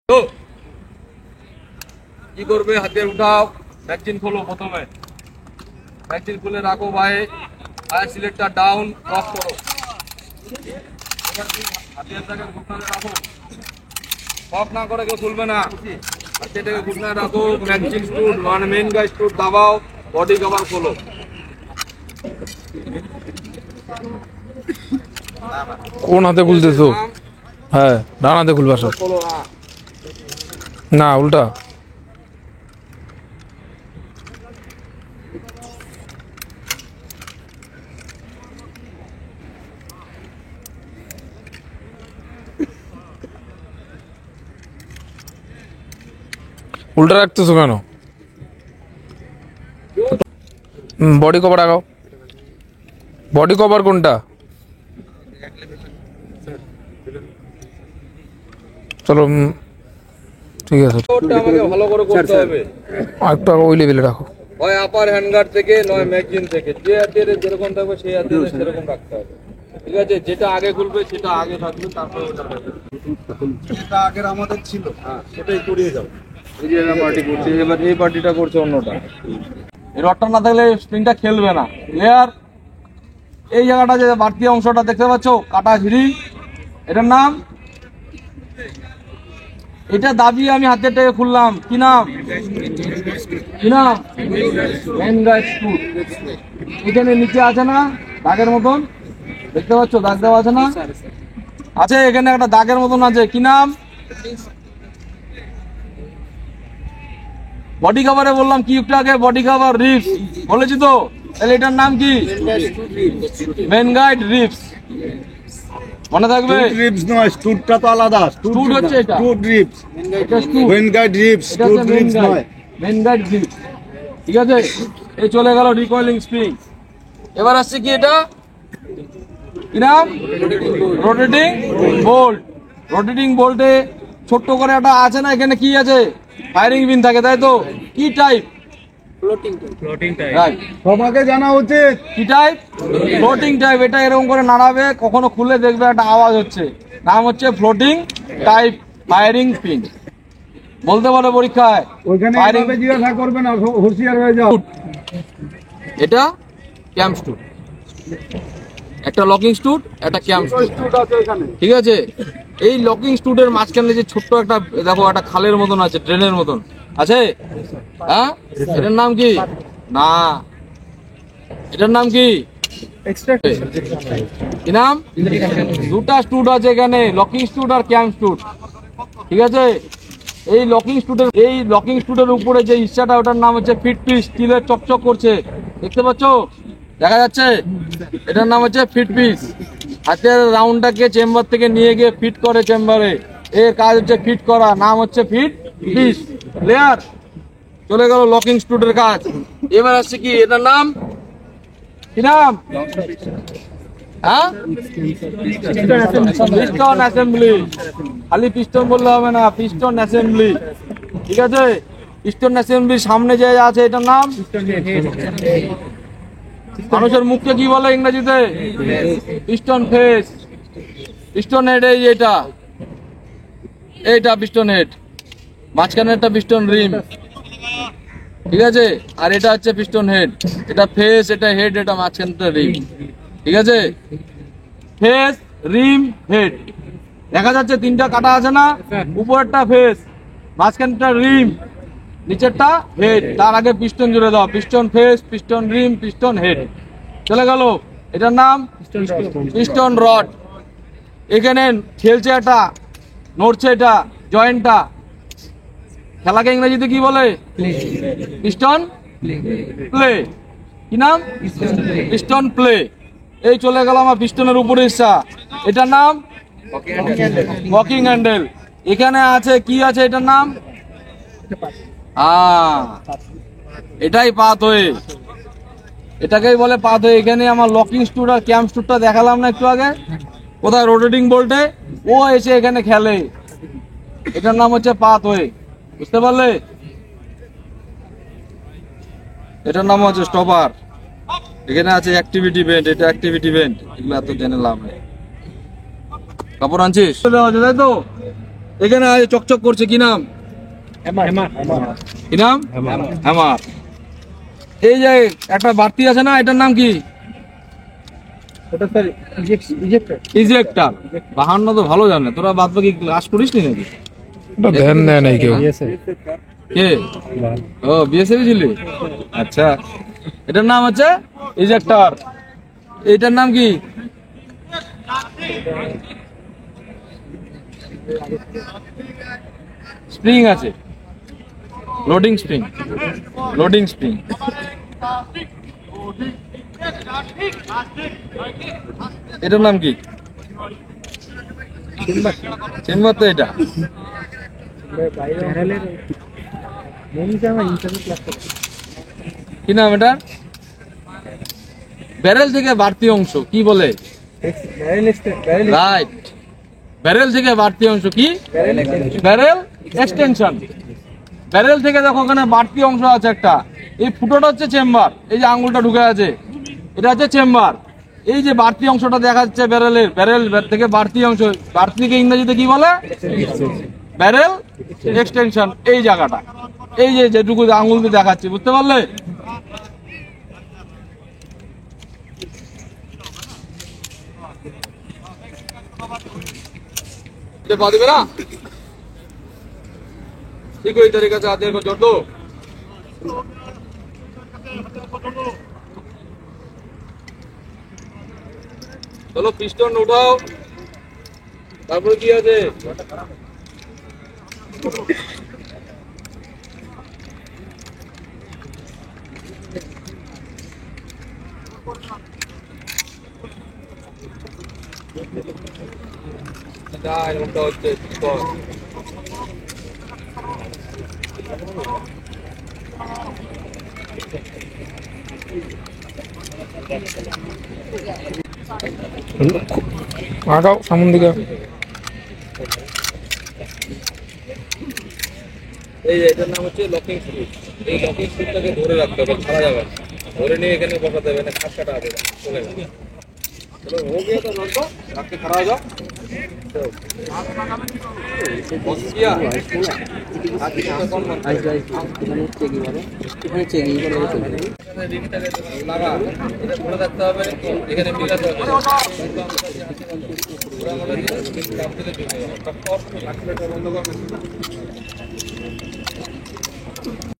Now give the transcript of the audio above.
তো কি করবে, হাতে উঠাও, ভ্যাকসিন খোলো। প্রথমে ভ্যাকসিন খুলে রাখো ভাই, আই সিলেক্টর ডাউন ক্রস করো। হাতিয়ারটাকে ঘুটনাতে রাখো, সব না করে কেউ খুলবে না। হাতিয়ারটাকে ঘুটনাতে রাখো, ভ্যাকসিন স্টুড মানে মেন গাই স্টুড দাবাও, বডি কভার খোলো। কোন হাতে খুলতেছো? হ্যাঁ, ডান হাতে খুলবা সব। খোলো না, উল্টা। উল্টা রাখতেছো কেন? বডি কভার আগাও। বডি কভার কোনটা? চলো, ঠিক আছে। আমাকে ভালো করে করতে হবে। একটু ওই লেভেলে রাখো। হয় আপার হ্যান্ডগার্ড থেকে, নয় ম্যাগজিন থেকে। যে হাতিয়ারে যেরকম থাকবে সেই হাতিয়ারে সেরকম রাখতে হবে। ঠিক আছে, যেটা আগে খুলবে সেটা আগে থাকবে, তারপরে যেটা আগের আমাদের ছিল সেটাই করিয়ে যাও। এই যে পার্টি করছে, এবার এই পার্টিটা করছে অন্যটা। এই রডটা না থাকলে স্প্রিংটা খেলবে না। ক্লিয়ার? এই জায়গাটা যে বাড়তি অংশটা দেখতে পাচ্ছ, কাটা ঝিরি, এটার নাম, এটা দাবিয়ে আমি হাতের থেকে খুললাম। কি নাম? কি নাম? এখানে নিচে আছে না দাগের মতন, দেখতে পাচ্ছ দাগ দেওয়া আছে না? আছে, এখানে একটা দাগের মতন আছে। কি নাম? বডি কভারে বললাম কি একটু আগে, বডি কভার রিপস বলেছি তো, তাহলে এটার নাম কি? Main guide rips. মনে থাকবে? রিপস নয়, স্টুডটা তো আলাদা। স্টুড হচ্ছে এটা, স্টুড রিপস, এটা স্টুড, মেন গাইড রিপস, এটা স্টুড হচ্ছে মেন রিপস গাইড, নয়। Main guide rips. ঠিক আছে, এই চলে গেল রিকয়েলিং স্প্রিং। এবার আসছে কি, এটা কি নাম? Rotating bolt. রোটেটিং বোল্টে ছোট্ট করে একটা আছে না, এখানে কি আছে? ফায়ারিং পিন থাকে, তাই তো? কি টাইপ? রাইট। তোমাকে জানা উচিত। কি টাইপ? Floating type. এটা এরকম করে নাড়াবে, কখনো খুলে দেখবে একটা আওয়াজ হচ্ছে, নাম হচ্ছে ফ্লোটিং টাইপ ফায়ারিং পিন। বলতে পারে পরীক্ষায় ওইখানে ফায়ারিং। এভাবে জিজ্ঞাসা করবে না, হুঁশিয়ার হয়ে যাও। এটা ক্যাম্প স্টুড, একটা লকিং স্টুড, একটা ক্যাম্প স্টুড। ঠিক আছে, এই লকিং স্টুডের মাঝখানে যে ছোট্ট একটা দেখো, একটা খালের মতন আছে, ড্রেনের মতন আছে। হ্যাঁ, এটার নাম কি? না, এটার নাম কি? কি নাম? দুটা স্টুড আছে এখানে, লকিং স্টুড আর ক্যাম্প স্টুড। ঠিক আছে, এই লকিং স্টুডের উপরে যে ইচ্ছাটা, ওটার নাম হচ্ছে ফিট পিস। স্টিলের চকচক করছে, দেখতে পাচ্ছ? দেখা যাচ্ছে? এটার নাম হচ্ছে ফিট পিস। হাতের রাউন্ডটাকে চেম্বার থেকে নিয়ে গিয়ে ফিট করে চেম্বারে, এর কাজ হচ্ছে ফিট করা, নাম হচ্ছে ফিট পিস। ক্লিয়ার? চলে গেল লকিং স্টুডের কাজ। এবার আসছে কি, এটার নাম কি নাম? হ্যাঁ, পিস্টন অ্যাসেম্বলি। খালি পিস্টন বললে হবে না, পিস্টন অ্যাসেম্বলি। ঠিক আছে, পিস্টন অ্যাসেম্বলির সামনে যে আছে এটার নাম, মানুষের মুখকে কি বলে ইংরেজিতে? Piston face. পিস্টন হেড, এই এটা, এইটা পিস্টন হেড, মাঝখানে একটা পিস্টন রিম। ঠিক আছে, আর এটা হচ্ছে পিস্টন হেড। এটা ফেস, এটা হেড, এটা মাঝখানটা রিম। ঠিক আছে, ফেস, রিম, হেড। দেখা যাচ্ছে তিনটা কাটা আছে না? উপরেরটা ফেস, মাঝখানটা রিম, নিচেরটা হেড। তার আগে পিস্টন জুড়ে দাও, পিস্টন ফেস, পিস্টন রিম, পিস্টন হেড। চলে গেল। এটার নাম পিস্টন রড। এখানে খেলছে একটা, নড়ছে এটা, জয়েন্টটা। খেলাকে ইংরেজিতে কি বলে? Piston play. কি নাম? Piston play. এই চলে গেল আমার পিস্টনের উপরে ইচ্ছা। এটার নাম ওয়াকিং হ্যান্ডেল। এখানে আছে কি আছে, এটার নাম? এটাই পাথওয়ে, এটাকেই বলে পাথওয়ে। এখানে আমার লকিং স্টুড আর ক্যাম্প স্টুডটা দেখালাম না একটু আগে, কোথায়? রোটেটিং বোল্টে। ও এসে এখানে খেলে, এটার নাম হচ্ছে পাথওয়ে। বুঝতে পারলে? এটার নাম হচ্ছে স্টপার। এখানে আছে অ্যাক্টিভিটি বেন্ট, এটা অ্যাক্টিভিটি বেন্ট। এগুলো এত জেনে লাভ নেই। কাপড় আনছিস? তাই তো এখানে আছে চকচক করছে, কি নাম? কি নাম? হ্যামার। এই যে একটা বাড়তি আছে না, এটার নাম কি? ইজেক্টর। 52 তো ভালো জানে, তোরা বাদ বাকি ক্লাস করিস নি নাকি? এটা ধ্যান দেয় নাই কেউ। কে? ও বিএসএফ ছিলি? আচ্ছা, এটার নাম হচ্ছে ইজেক্টর। এইটার নাম কি? স্প্রিং আছে, লোডিং স্প্রিং, লোডিং স্প্রিং। এটার নাম কি? চেম্বার তো এটা। কি নাম এটা? ব্যারেল থেকে বাড়তি অংশ কি বলে? রাইট, ব্যারেল থেকে বাড়তি অংশ কি? Barrel extension. ব্যারেল থেকে দেখো ওখানে বাড়তি অংশ আছে একটা, এই ফুটোটা হচ্ছে চেম্বার, এই যে আঙ্গুলটা ঢুকে আছে এটা হচ্ছে চেম্বার। এই যে বাড়তি অংশটা দেখা যাচ্ছে ব্যারেলের, ব্যারেল থেকে বাড়তি অংশ, বাড়তিকে ইংরেজিতে কি বলে? Barrel extension. এই জায়গাটা, এই যে যেটুকু আঙ্গুল দিয়ে দেখাচ্ছি, বুঝতে পারলে? पा देवे ना, ठीक है, तरीके से हाथ को जोड़ दो। चलो पिस्टन उठाओ, তারপরে কি আছে? এরকমটা হচ্ছে আগাও সামন দিকে। এই যে এটার নাম হচ্ছে লকিং স্ক্রু। এই লকিং স্ক্রুটাকে ধরে রাখতে হবে, ছাড়া যাবে না। ধরে নিয়ে এখানে বসাতে হবে, না খাট কাটা হবে, চলে যাবে। चलो हो गया तो नोट दो, रख के खड़ा हो जाओ। बस किया कौन बनता है? লাগা এটা ধরে রাখতে হবে, এখানে মিলাতে হবে। পুরো মনে দিয়ে চাপ দিলে চলে যাবে। টপ টপ রাখলে বন্ধ করবে।